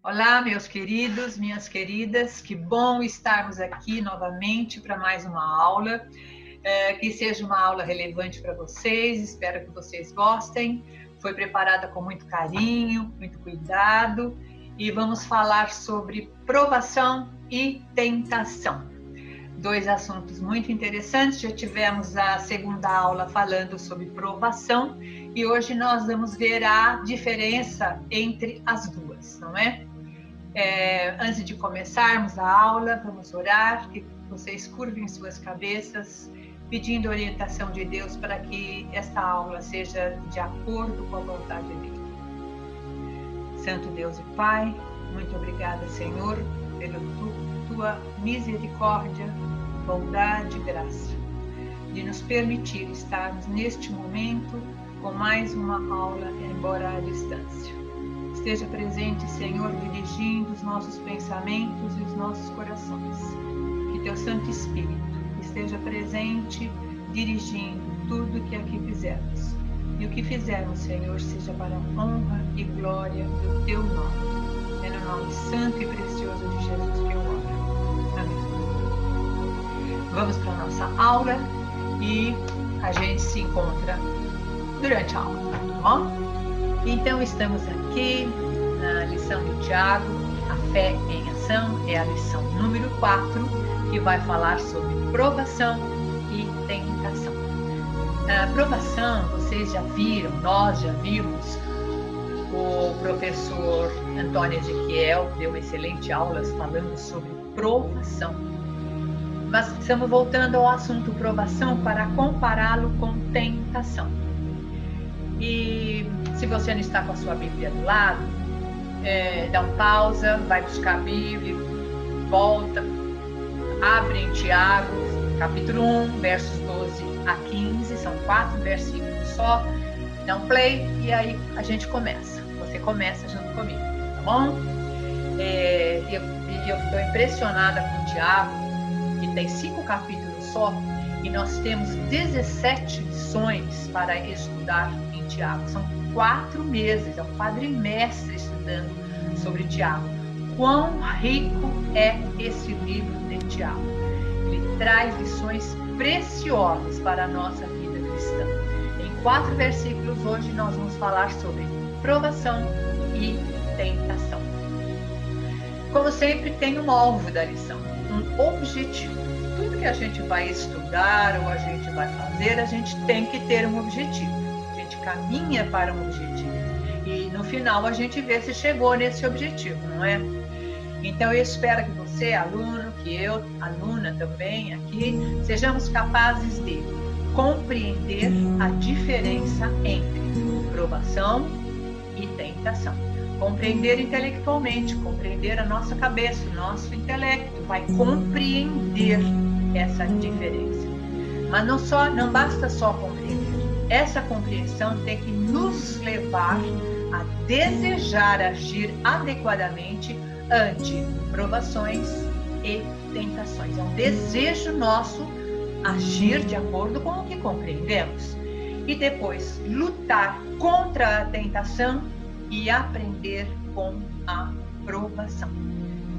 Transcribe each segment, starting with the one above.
Olá, meus queridos, minhas queridas, que bom estarmos aqui novamente para mais uma aula, que seja uma aula relevante para vocês, espero que vocês gostem. Foi preparada com muito carinho, muito cuidado, e vamos falar sobre provação e tentação. Dois assuntos muito interessantes. Já tivemos a segunda aula falando sobre provação e hoje nós vamos ver a diferença entre as duas, não é? Antes de começarmos a aula, vamos orar, que vocês curvem suas cabeças, pedindo orientação de Deus para que esta aula seja de acordo com a vontade dele. Santo Deus e Pai, muito obrigada, Senhor, pela tua misericórdia, bondade e graça, de nos permitir estarmos neste momento com mais uma aula, embora à distância. Esteja presente, Senhor, dirigindo os nossos pensamentos e os nossos corações. Que Teu Santo Espírito esteja presente, dirigindo tudo que aqui fizermos. E o que fizermos, Senhor, seja para a honra e glória do Teu nome. É no nome santo e precioso de Jesus que eu oro. Amém. Vamos para a nossa aula e a gente se encontra durante a aula, tá bom? Então, estamos aqui na lição de Tiago, a fé em ação, é a lição número 4, que vai falar sobre provação e tentação. A provação, vocês já viram, nós já vimos, o professor Antônio Ezequiel deu excelentes aulas falando sobre provação. Mas estamos voltando ao assunto provação para compará-lo com tentação. E se você não está com a sua Bíblia do lado, dá uma pausa, vai buscar a Bíblia, volta, abre em Tiago, capítulo 1, versos 12 a 15, são 4 versículos só, dá um play e aí a gente começa. Você começa junto comigo, tá bom? Eu estou impressionada com Tiago, que tem 5 capítulos só, e nós temos 17 lições para estudar em Tiago. São 4 meses, é um quadrimestre estudando sobre Tiago. Quão rico é esse livro de Tiago. Ele traz lições preciosas para a nossa vida cristã. Em 4 versículos, hoje nós vamos falar sobre provação e tentação. Como sempre, tem um alvo da lição, um objetivo. Tudo que a gente vai estudar ou a gente vai fazer, a gente tem que ter um objetivo. A gente caminha para um objetivo. E no final a gente vê se chegou nesse objetivo, não é? Então eu espero que você, aluno, que eu, aluna também aqui, sejamos capazes de compreender a diferença entre provação e tentação. Compreender intelectualmente, compreender a nossa cabeça, o nosso intelecto, vai compreender essa diferença. Mas não basta só compreender. Essa compreensão tem que nos levar a desejar agir adequadamente ante provações e tentações. É um desejo nosso agir de acordo com o que compreendemos. E depois lutar contra a tentação e aprender com a provação.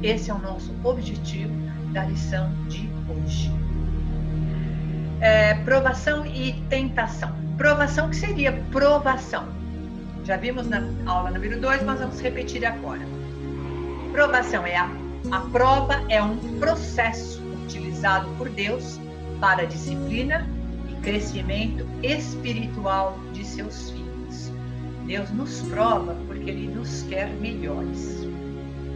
Esse é o nosso objetivo da lição de hoje. Provação e tentação. Provação, que seria provação? Já vimos na aula número 2, mas vamos repetir agora. Provação a prova é um processo utilizado por Deus para a disciplina e crescimento espiritual de seus filhos. Deus nos prova porque Ele nos quer melhores.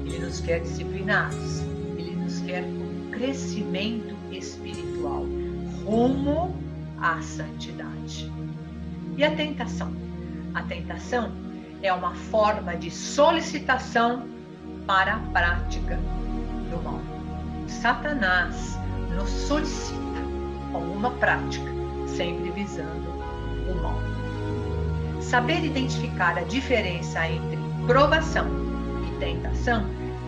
Ele nos quer disciplinados. Ele nos quer com crescimento espiritual, rumo à santidade. E a tentação? A tentação é uma forma de solicitação para a prática do mal. Satanás nos solicita alguma prática, sempre visando o mal. Saber identificar a diferença entre provação e tentação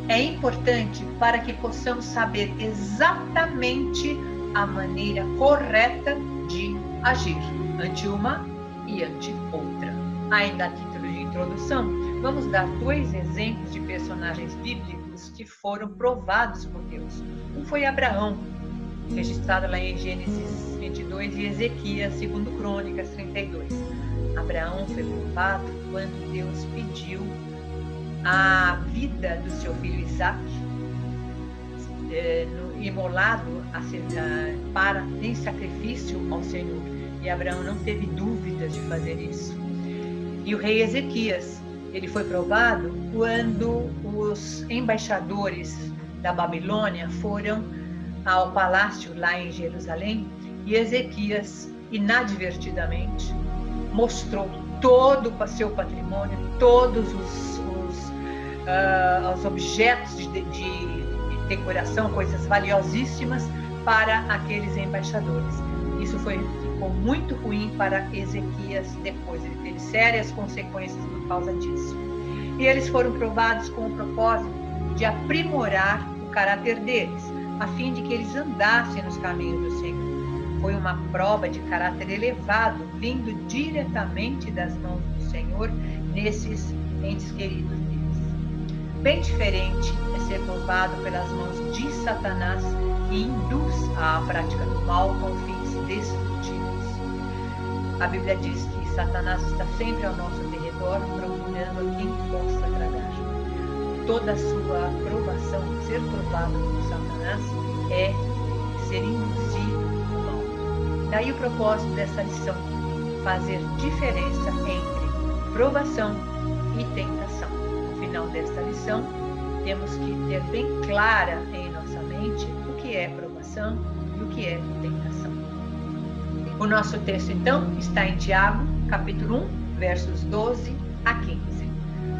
é importante para que possamos saber exatamente a maneira correta de agir ante uma e ante outra. Ainda a título de introdução, vamos dar 2 exemplos de personagens bíblicos que foram provados por Deus. Um foi Abraão, registrado lá em Gênesis 22 e Ezequias, 2 Crônicas 32. Abraão foi provado quando Deus pediu a vida do seu filho Isaque, imolado em sacrifício ao Senhor. E Abraão não teve dúvidas de fazer isso. E o rei Ezequias, ele foi provado quando os embaixadores da Babilônia foram ao palácio lá em Jerusalém e Ezequias, inadvertidamente, mostrou todo o seu patrimônio, todos os objetos de decoração, coisas valiosíssimas para aqueles embaixadores. Isso ficou muito ruim para Ezequias depois, ele teve sérias consequências por causa disso. E eles foram provados com o propósito de aprimorar o caráter deles, a fim de que eles andassem nos caminhos do Senhor. Foi uma prova de caráter elevado, vindo diretamente das mãos do Senhor nesses entes queridos deles. Bem diferente é ser provado pelas mãos de Satanás, que induz à prática do mal com fins destrutivos. A Bíblia diz que Satanás está sempre ao nosso derredor, procurando a quem possa tragar. Toda a sua provação, ser provado por Satanás, é ser induzido ao mal. Daí o propósito dessa lição, fazer diferença entre provação e tentação. No final desta lição, temos que ter bem clara em nossa mente o que é provação e o que é tentação. O nosso texto, então, está em Tiago, capítulo 1, versos 12 a 15.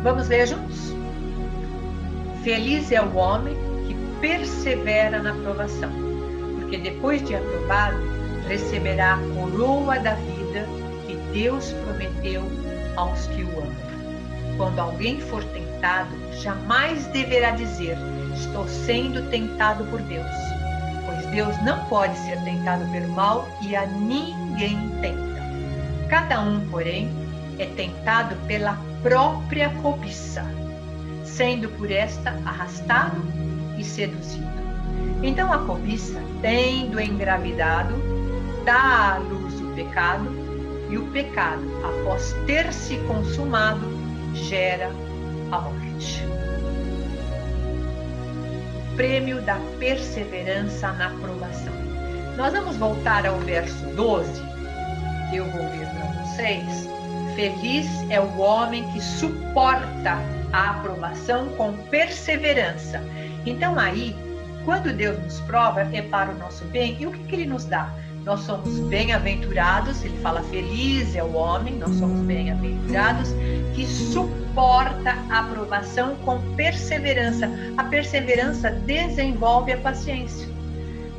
Vamos ler juntos? Feliz é o homem que persevera na provação, porque depois de aprovado, receberá a coroa da vida que Deus prometeu aos que o amam. Quando alguém for tentado, jamais deverá dizer: estou sendo tentado por Deus, pois Deus não pode ser tentado pelo mal e a ninguém tenta. Cada um, porém, é tentado pela própria cobiça, sendo por esta arrastado e seduzido. Então a cobiça, tendo engravidado, dá à luz o pecado, e o pecado, após ter se consumado, gera a morte. Prêmio da perseverança na provação. Nós vamos voltar ao verso 12, que eu vou ler para vocês. Feliz é o homem que suporta a aprovação com perseverança. Então aí, quando Deus nos prova, é para o nosso bem. E o que Ele nos dá? Nós somos bem-aventurados, ele fala feliz é o homem, nós somos bem-aventurados, que suporta a aprovação com perseverança. A perseverança desenvolve a paciência.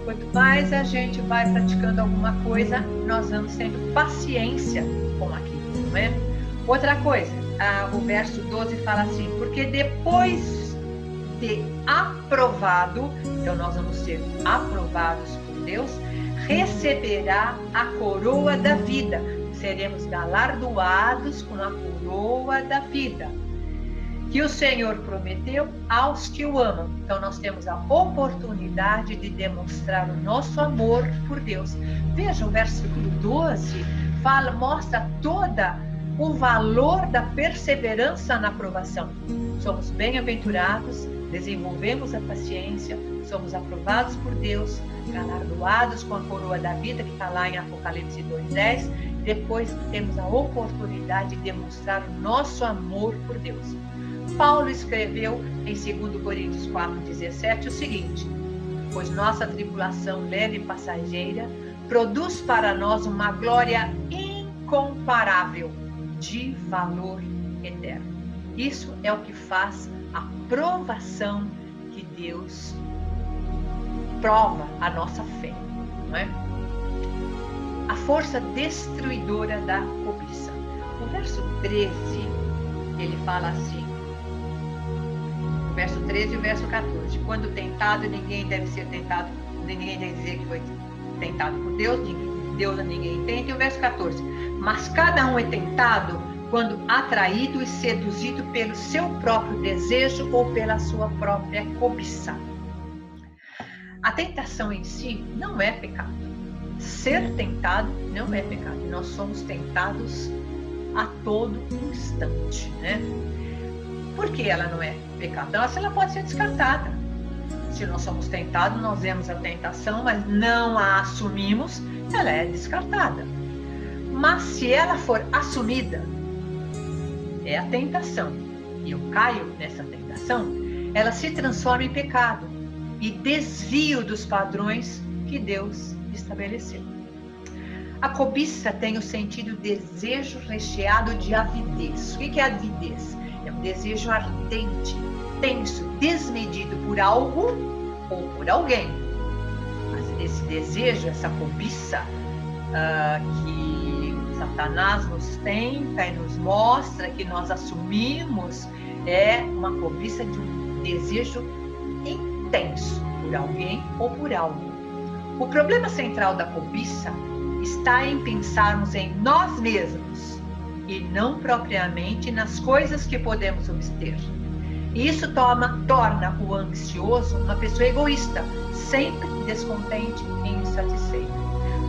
Quanto mais a gente vai praticando alguma coisa, nós vamos tendo paciência com aquilo, não é? Outra coisa, o verso 12 fala assim, porque depois de aprovado, então nós vamos ser aprovados por Deus, receberá a coroa da vida. Seremos galardoados com a coroa da vida, que o Senhor prometeu aos que o amam. Então nós temos a oportunidade de demonstrar o nosso amor por Deus. Veja o versículo 12, mostra toda o valor da perseverança na provação. Somos bem-aventurados, desenvolvemos a paciência, somos aprovados por Deus, galardoados com a coroa da vida, que está lá em Apocalipse 2:10. Depois temos a oportunidade de demonstrar o nosso amor por Deus. Paulo escreveu em 2 Coríntios 4:17 o seguinte: pois nossa tribulação leve e passageira produz para nós uma glória incomparável, de valor eterno. Isso é o que faz a provação que Deus prova a nossa fé, não é? A força destruidora da cobiça. O verso 13, ele fala assim, o verso 13 e o verso 14, quando tentado, ninguém deve ser tentado, ninguém deve dizer que foi tentado por Deus, Deus a ninguém tenta. E o verso 14, mas cada um é tentado quando atraído e seduzido pelo seu próprio desejo ou pela sua própria cobiça. A tentação em si não é pecado. Ser tentado não é pecado. Nós somos tentados a todo instante, né? Por que ela não é pecado? Ela pode ser descartada. Se nós somos tentados, nós vemos a tentação, mas não a assumimos, ela é descartada. Mas se ela for assumida, é a tentação, e eu caio nessa tentação, ela se transforma em pecado e desvio dos padrões que Deus estabeleceu. A cobiça tem o sentido desejo recheado de avidez. O que é avidez? É um desejo ardente, intenso, desmedido por algo ou por alguém. Mas esse desejo, essa cobiça que Satanás nos tenta e nos mostra, que nós assumimos, é uma cobiça de um desejo intenso por alguém ou por algo. O problema central da cobiça está em pensarmos em nós mesmos e não propriamente nas coisas que podemos obter. Isso torna o ambicioso uma pessoa egoísta, sempre descontente e insatisfeita.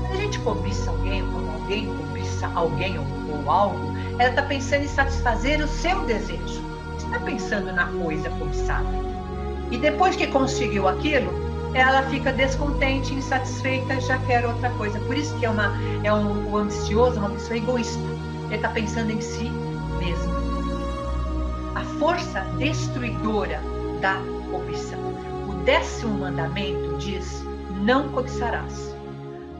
Quando a gente cobiça alguém, ou quando alguém cobiça alguém ou algo, ela está pensando em satisfazer o seu desejo. Está pensando na coisa cobiçada. E depois que conseguiu aquilo, ela fica descontente, insatisfeita, já quer outra coisa. Por isso que o ambicioso é uma pessoa egoísta. Ele está pensando em si mesmo. A força destruidora da cobiça. O 10º mandamento diz: não cobiçarás.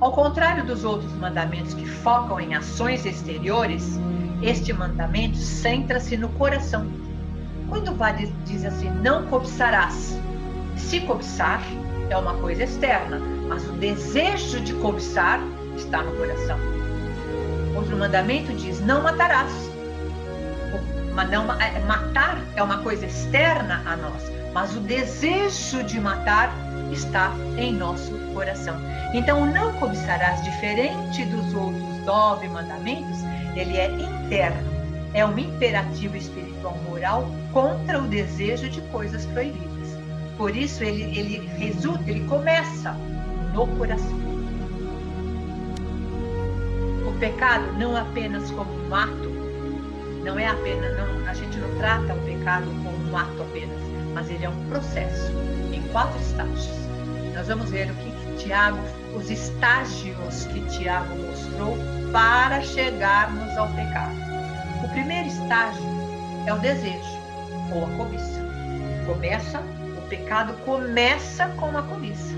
Ao contrário dos outros mandamentos que focam em ações exteriores, este mandamento centra-se no coração. Quando diz assim, não cobiçarás. Se cobiçar é uma coisa externa, mas o desejo de cobiçar está no coração. Outro mandamento diz, não matarás. Matar é uma coisa externa a nós, mas o desejo de matar está em nosso coração. Então, o não cobiçarás, diferente dos outros 9 mandamentos, ele é interno, é um imperativo espiritual moral contra o desejo de coisas proibidas. Por isso, ele começa no coração. O pecado não apenas como um ato, a gente não trata o pecado como um ato apenas, mas ele é um processo em 4 estágios. Nós vamos ver os estágios que Tiago mostrou para chegarmos ao pecado. O primeiro estágio é o desejo, ou a cobiça. O pecado começa com a cobiça.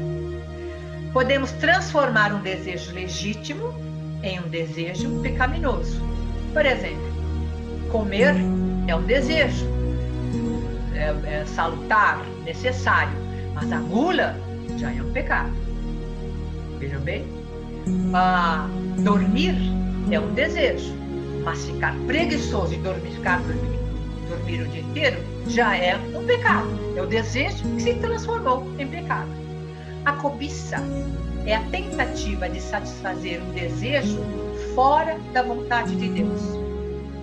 Podemos transformar um desejo legítimo em um desejo pecaminoso. Por exemplo, comer é um desejo, é salutar, necessário, mas a gula já é um pecado. Vejam bem? Dormir é um desejo, mas ficar preguiçoso e dormir o dia inteiro já é um pecado. É o desejo que se transformou em pecado. A cobiça é a tentativa de satisfazer um desejo fora da vontade de Deus.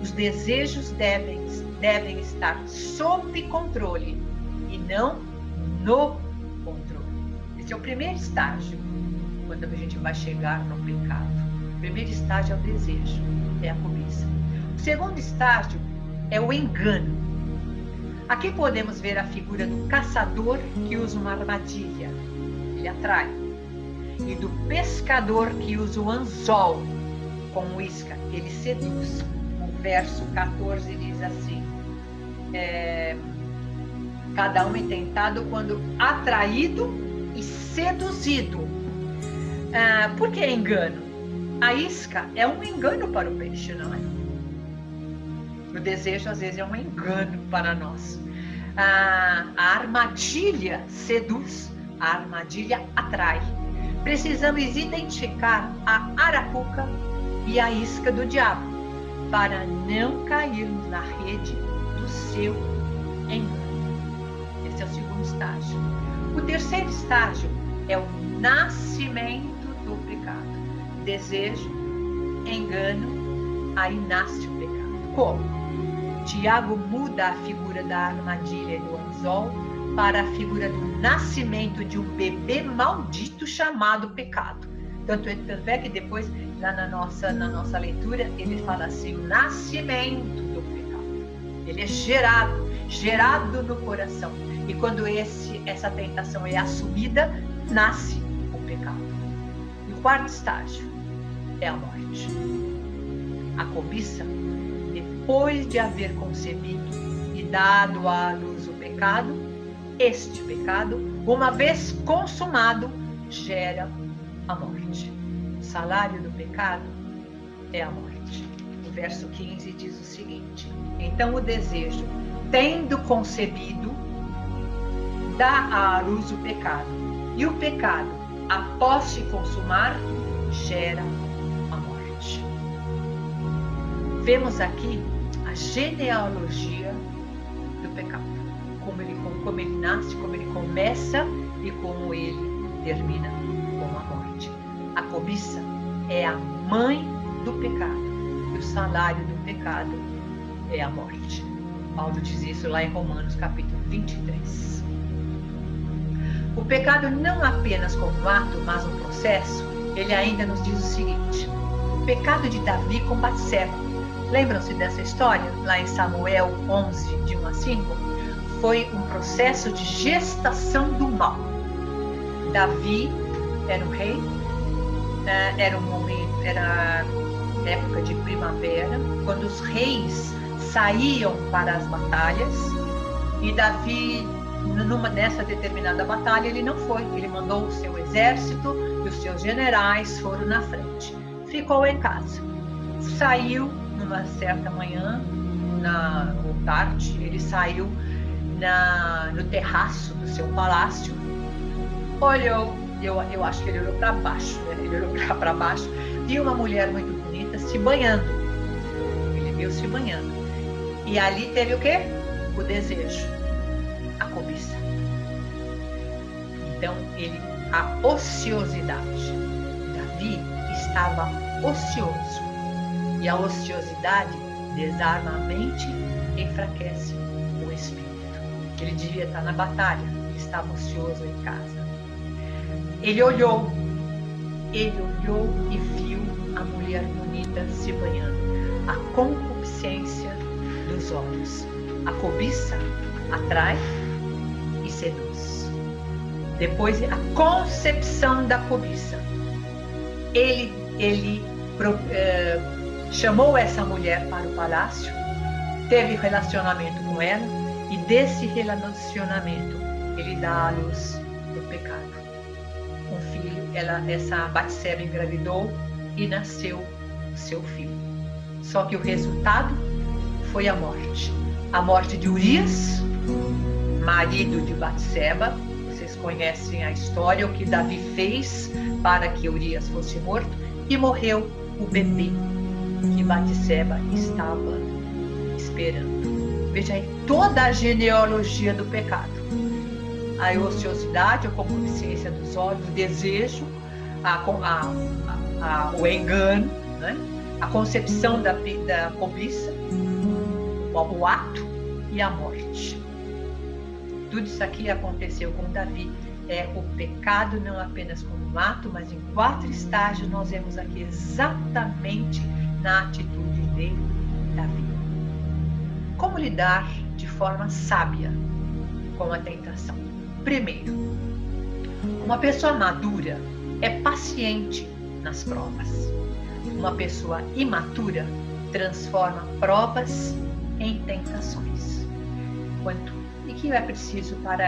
Os desejos devem estar sob controle e não no controle. Esse é o primeiro estágio, quando a gente vai chegar no pecado. O primeiro estágio é o desejo, é a cobiça. O segundo estágio é o engano. Aqui podemos ver a figura do caçador que usa uma armadilha, ele atrai, e do pescador que usa o anzol como isca, ele seduz. O verso 14 diz assim, cada um é tentado quando atraído e seduzido. Por que engano? A isca é um engano para o peixe, não é? O desejo às vezes é um engano para nós. A armadilha seduz, a armadilha atrai. Precisamos identificar a arapuca e a isca do diabo para não cairmos na rede do seu engano. Esse é o segundo estágio. O terceiro estágio é o nascimento do pecado. Desejo, engano, aí nasce o pecado. Como? Tiago muda a figura da armadilha e do anzol para a figura do nascimento de um bebê maldito chamado pecado. Tanto é que depois, lá na nossa leitura, ele fala assim, o nascimento do pecado. Ele é gerado no coração. E quando essa tentação é assumida, nasce o pecado. E o quarto estágio é a morte. A cobiça, depois de haver concebido e dado à luz o pecado, este pecado, uma vez consumado, gera a morte. O salário do pecado é a morte. O verso 15 diz o seguinte: então o desejo, tendo concebido, dá à luz o pecado, e o pecado, após se consumar, gera a morte. Vemos aqui a genealogia do pecado, como ele nasce, como ele começa e como ele termina com a morte. A cobiça é a mãe do pecado, e o salário do pecado é a morte. Paulo diz isso lá em Romanos capítulo 23. O pecado não apenas como um ato, mas um processo, ele ainda nos diz o seguinte: o pecado de Davi com Batseba. Lembram-se dessa história? Lá em Samuel 11, de 1 a 5, foi um processo de gestação do mal. Davi era um rei, era época de primavera, quando os reis saíam para as batalhas, e Davi, nessa determinada batalha, ele não foi. Ele mandou o seu exército e os seus generais foram na frente. Ficou em casa. Saiu numa certa manhã, ou tarde, ele saiu no terraço do seu palácio, olhou, eu acho que ele olhou para baixo, né? Ele olhou para baixo, viu uma mulher muito bonita se banhando. Ele viu se banhando. E ali teve o quê? O desejo, a cobiça. Então, a ociosidade. Davi estava ocioso. E a ociosidade desarma a mente e enfraquece o espírito. Ele devia estar na batalha, ele estava ocioso em casa. Ele olhou e viu a mulher bonita se banhando. A concupiscência dos olhos. A cobiça atrai e seduz. Depois, a concepção da cobiça. Ele chamou essa mulher para o palácio, teve relacionamento com ela, e desse relacionamento ele dá à luz do pecado. Um filho, essa Batseba engravidou e nasceu o seu filho. Só que o resultado foi a morte. A morte de Urias, marido de Batseba. Vocês conhecem a história, o que Davi fez para que Urias fosse morto, e morreu o bebê que Batseba estava esperando. Veja aí toda a genealogia do pecado. A ociosidade, a concupiscência dos olhos, o desejo, o engano, né? A concepção da cobiça, o ato e a morte. Tudo isso aqui aconteceu com Davi. É o pecado não apenas como um ato, mas em 4 estágios nós vemos aqui exatamente na atitude de Davi. Como lidar de forma sábia com a tentação? Primeiro, uma pessoa madura é paciente nas provas. Uma pessoa imatura transforma provas em tentações. E que é preciso para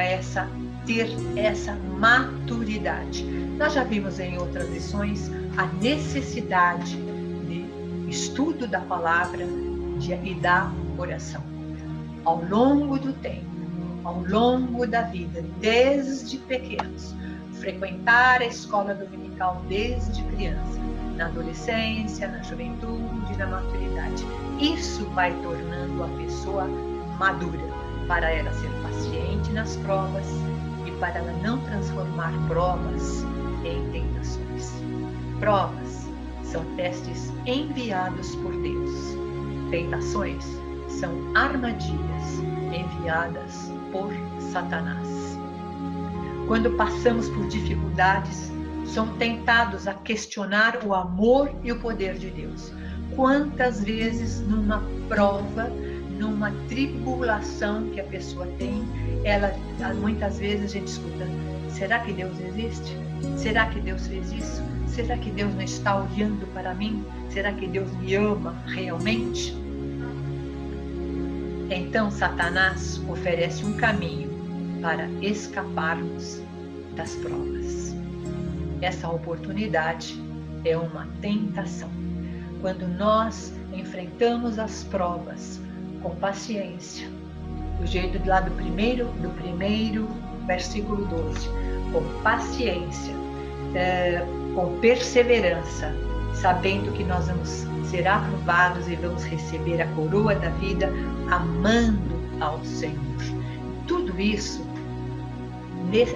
ter essa maturidade? Nós já vimos em outras lições a necessidade de estudo da palavra e da oração. Ao longo do tempo, ao longo da vida, desde pequenos, frequentar a escola dominical desde criança, na adolescência, na juventude, na maturidade. Isso vai tornando a pessoa madura, para ela ser paciente nas provas e para ela não transformar provas em tentações. Provas são testes enviados por Deus tentações são armadilhas enviadas por Satanás. Quando passamos por dificuldades, somos tentados a questionar o amor e o poder de Deus. Quantas vezes numa prova, numa tribulação que a pessoa tem, muitas vezes a gente escuta: será que Deus existe? Será que Deus fez isso? Será que Deus não está olhando para mim? Será que Deus me ama realmente? Então Satanás oferece um caminho para escaparmos das provas. Essa oportunidade é uma tentação. Quando nós enfrentamos as provas com paciência, do jeito lá do primeiro versículo 12, com paciência, com perseverança, sabendo que nós vamos ser aprovados e vamos receber a coroa da vida, amando ao Senhor. Tudo isso,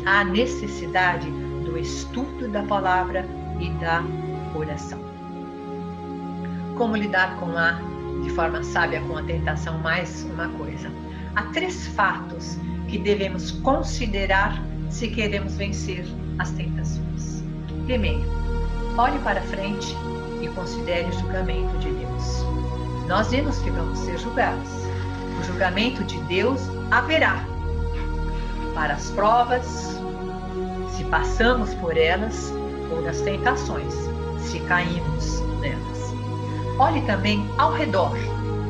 há necessidade do estudo da palavra e da oração. Como lidar de forma sábia com a tentação? Mais uma coisa. Há 3 fatos que devemos considerar se queremos vencer as tentações. Primeiro, olhe para frente e considere o julgamento de Deus. Nós vimos que vamos ser julgados. O julgamento de Deus haverá para as provas, se passamos por elas, ou das tentações, se caímos nelas. Olhe também ao redor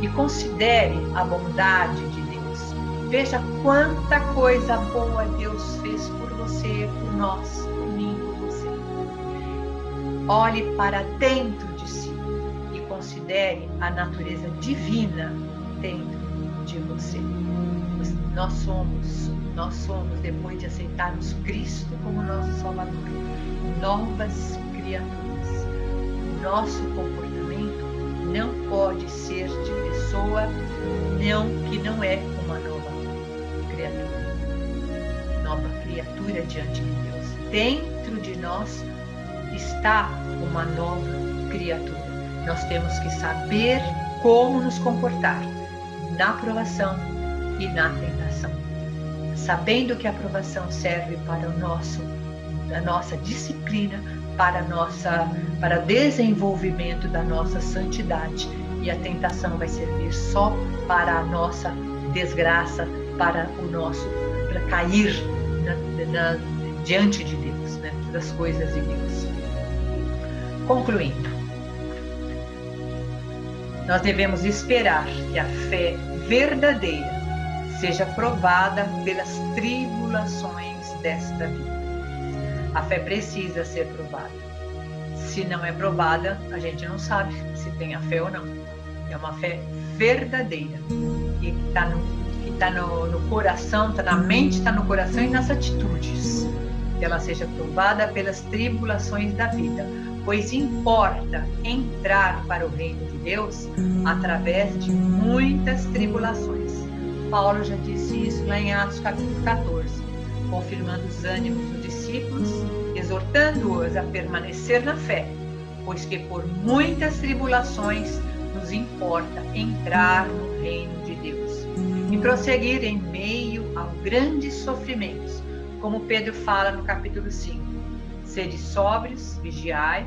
e considere a bondade de Deus. Veja quanta coisa boa Deus fez por você, por nós, por mim, por você. Olhe para dentro de si e considere a natureza divina dentro de você. Nós somos, depois de aceitarmos Cristo como nosso Salvador, novas criaturas. Nosso comportamento não pode ser de pessoa que não é uma nova criatura diante de Deus. Dentro de nós está uma nova criatura. Nós temos que saber como nos comportar na aprovação e na tentação, sabendo que a aprovação serve para a nossa disciplina, para o desenvolvimento da nossa santidade, e a tentação vai servir só para a nossa desgraça, para cair diante de Deus, né, das coisas de Deus. Concluindo, nós devemos esperar que a fé verdadeira seja provada pelas tribulações desta vida. A fé precisa ser provada. Se não é provada, a gente não sabe se tem a fé ou não. É uma fé verdadeira, que está no coração, está na mente, está no coração e nas atitudes. Que ela seja provada pelas tribulações da vida, pois importa entrar para o reino de Deus através de muitas tribulações. Paulo já disse isso lá em Atos capítulo 14, confirmando os ânimos dos discípulos, exortando-os a permanecer na fé, pois que por muitas tribulações nos importa entrar no reino de Deus e prosseguir em meio a grandes sofrimentos, como Pedro fala no capítulo 5. Sede sóbrios, vigiai,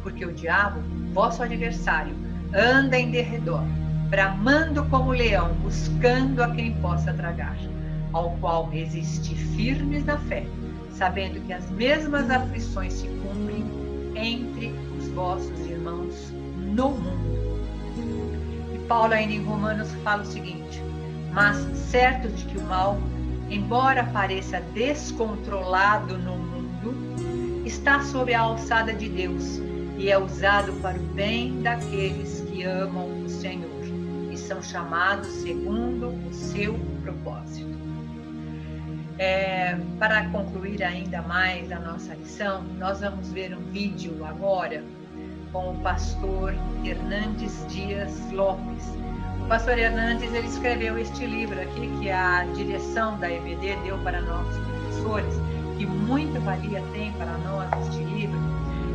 porque o diabo, vosso adversário, anda em derredor, bramando como leão, buscando a quem possa tragar, ao qual resisti firmes na fé, sabendo que as mesmas aflições se cumprem entre os vossos irmãos no mundo. E Paulo ainda em Romanos fala o seguinte: mas certo de que o mal, embora pareça descontrolado no mundo, está sob a alçada de Deus e é usado para o bem daqueles que amam o Senhor e são chamados segundo o seu propósito. Para concluir ainda mais a nossa lição, nós vamos ver um vídeo agora com o pastor Hernandes Dias Lopes. O pastor Hernandes, ele escreveu este livro aqui, que a direção da EBD deu para nós, professores, que muita valia tem para nós este livro.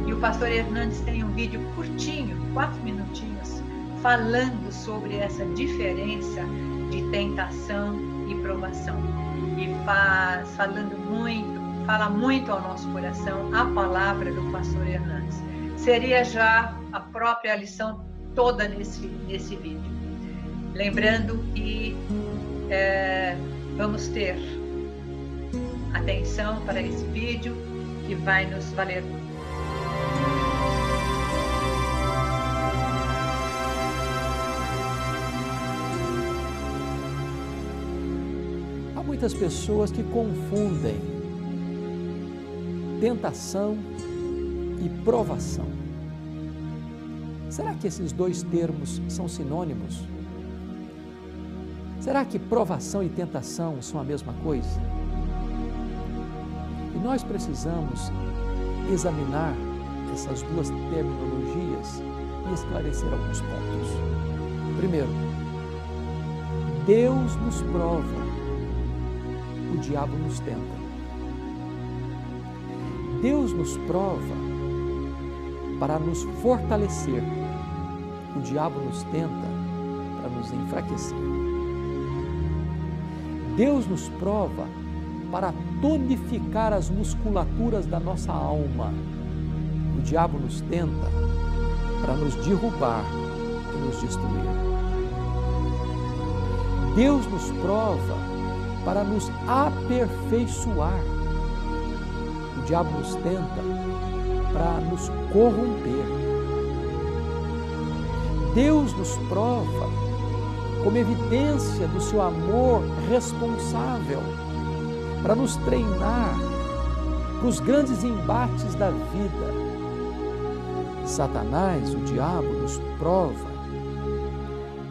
E o pastor Hernandes tem um vídeo curtinho, 4 minutinhos, falando sobre essa diferença de tentação e provação. E fala muito ao nosso coração a palavra do pastor Hernandes. Seria já a própria lição toda nesse vídeo. Lembrando que vamos ter atenção para esse vídeo, que vai nos valer muito. Há muitas pessoas que confundem tentação e provação. Será que esses dois termos são sinônimos? Será que provação e tentação são a mesma coisa? E nós precisamos examinar essas duas terminologias e esclarecer alguns pontos. Primeiro, Deus nos prova, o diabo nos tenta. Deus nos prova para nos fortalecer. O diabo nos tenta para nos enfraquecer. Deus nos prova para tonificar as musculaturas da nossa alma. O diabo nos tenta para nos derrubar e nos destruir. Deus nos prova para nos aperfeiçoar. O diabo nos tenta para nos corromper. Deus nos prova como evidência do seu amor responsável, para nos treinar para os grandes embates da vida. Satanás, o diabo, nos prova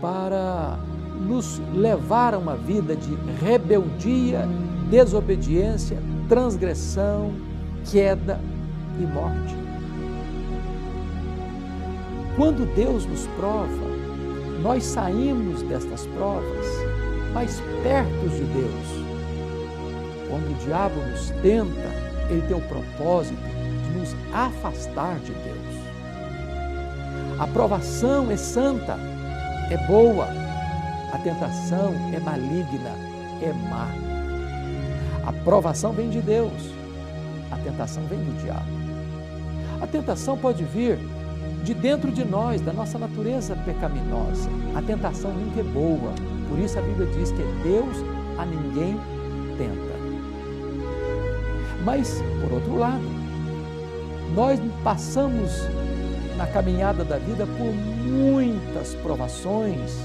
para nos levar a uma vida de rebeldia, desobediência, transgressão, queda e morte. Quando Deus nos prova, nós saímos destas provas mais perto de Deus. Quando o diabo nos tenta, ele tem o propósito de nos afastar de Deus. A provação é santa, é boa. A tentação é maligna, é má. A provação vem de Deus, a tentação vem do diabo. A tentação pode vir de dentro de nós, da nossa natureza pecaminosa. A tentação nunca é boa, por isso a Bíblia diz que Deus a ninguém tenta. Mas, por outro lado, nós passamos na caminhada da vida por muitas provações.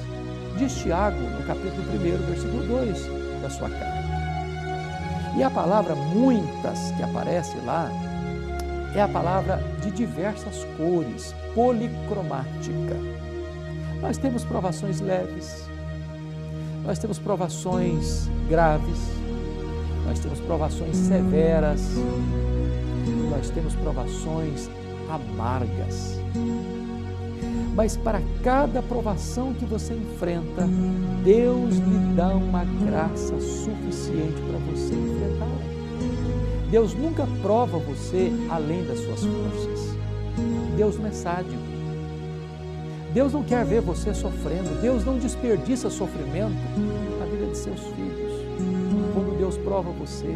Diz Tiago, no capítulo 1, versículo 2 da sua carta. E a palavra muitas que aparece lá é a palavra de diversas cores, policromática. Nós temos provações leves, nós temos provações graves, nós temos provações severas, nós temos provações amargas. Mas para cada provação que você enfrenta, Deus lhe dá uma graça suficiente para você enfrentá-la. Deus nunca prova você além das suas forças. Deus não é sádico. Deus não quer ver você sofrendo. Deus não desperdiça sofrimento na vida de seus filhos. Quando Deus prova você,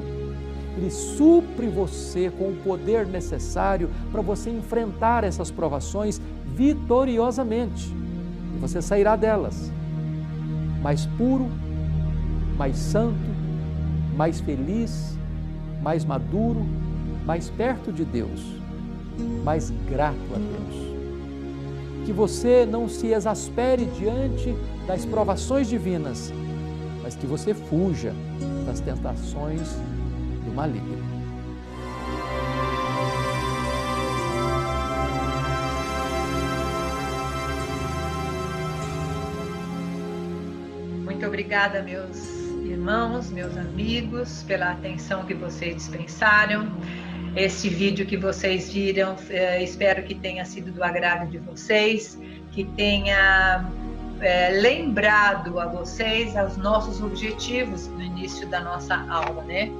Ele supre você com o poder necessário para você enfrentar essas provações vitoriosamente. E você sairá delas mais puro, mais santo, mais feliz, mais maduro, mais perto de Deus, mais grato a Deus. Que você não se exaspere diante das provações divinas, mas que você fuja das tentações do maligno. Muito obrigada, meus irmãos, meus amigos, pela atenção que vocês dispensaram. Esse vídeo que vocês viram, espero que tenha sido do agrado de vocês, que tenha lembrado a vocês os nossos objetivos no início da nossa aula, né?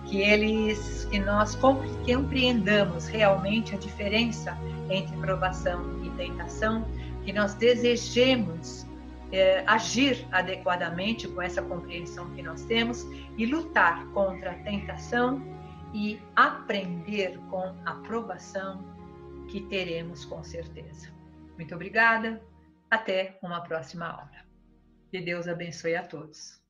Que nós compreendamos realmente a diferença entre provação e tentação, que nós desejemos agir adequadamente com essa compreensão que nós temos e lutar contra a tentação e aprender com a provação que teremos com certeza. Muito obrigada, até uma próxima aula. Que Deus abençoe a todos.